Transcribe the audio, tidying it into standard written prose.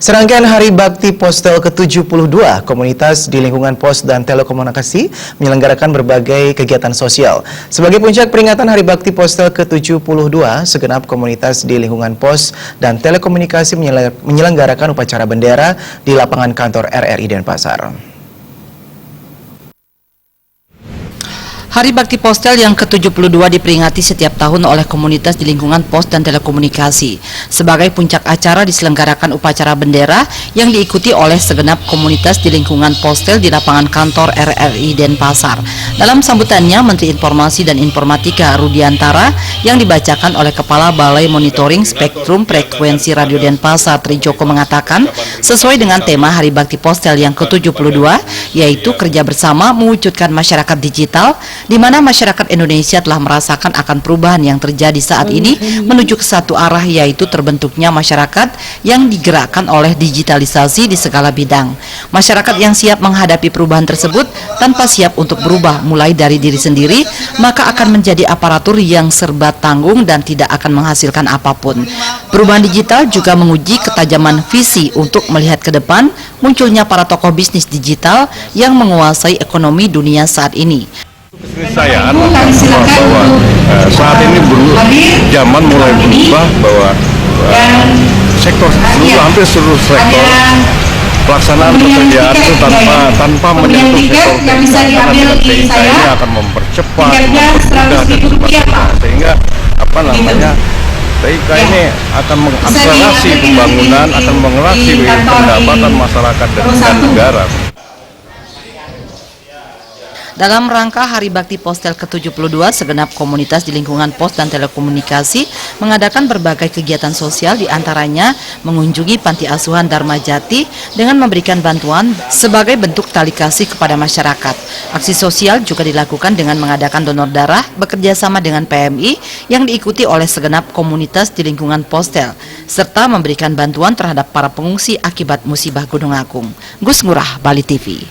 Serangkaian Hari Bakti Postel ke-72, komunitas di lingkungan pos dan telekomunikasi menyelenggarakan berbagai kegiatan sosial. Sebagai puncak peringatan Hari Bakti Postel ke-72, segenap komunitas di lingkungan pos dan telekomunikasi menyelenggarakan upacara bendera di lapangan kantor RRI Denpasar. Hari Bakti Postel yang ke-72 diperingati setiap tahun oleh komunitas di lingkungan pos dan telekomunikasi. Sebagai puncak acara diselenggarakan upacara bendera yang diikuti oleh segenap komunitas di lingkungan Postel di lapangan kantor RRI Denpasar. Dalam sambutannya, Menteri Informasi dan Informatika Rudiantara yang dibacakan oleh Kepala Balai Monitoring Spektrum Frekuensi Radio Denpasar Trijoko mengatakan, sesuai dengan tema Hari Bakti Postel yang ke-72, yaitu kerja bersama mewujudkan masyarakat digital, di mana masyarakat Indonesia telah merasakan akan perubahan yang terjadi saat ini menuju ke satu arah, yaitu terbentuknya masyarakat yang digerakkan oleh digitalisasi di segala bidang. Masyarakat yang siap menghadapi perubahan tersebut tanpa siap untuk berubah mulai dari diri sendiri, maka akan menjadi aparatur yang serba tanggung dan tidak akan menghasilkan apapun. Perubahan digital juga menguji ketajaman visi untuk melihat ke depan munculnya para tokoh bisnis digital yang menguasai ekonomi dunia saat ini. Saya bahwa saat ini zaman mulai berubah, bahwa hampir seluruh sektor pelaksanaan pekerjaan itu tanpa menyentuh sektor karena dengan TIK ini akan mempercepat, mempermudah dan sebagainya, sehingga TIK ini akan mengakselerasi pembangunan, akan mengakselerasi pendapatan masyarakat dan negara. Dalam rangka Hari Bakti Postel ke-72, segenap komunitas di lingkungan pos dan telekomunikasi mengadakan berbagai kegiatan sosial, diantaranya mengunjungi panti asuhan Dharma Jati dengan memberikan bantuan sebagai bentuk tali kasih kepada masyarakat. Aksi sosial juga dilakukan dengan mengadakan donor darah bekerja sama dengan PMI yang diikuti oleh segenap komunitas di lingkungan Postel, serta memberikan bantuan terhadap para pengungsi akibat musibah Gunung Agung. Gus Ngurah, Bali TV.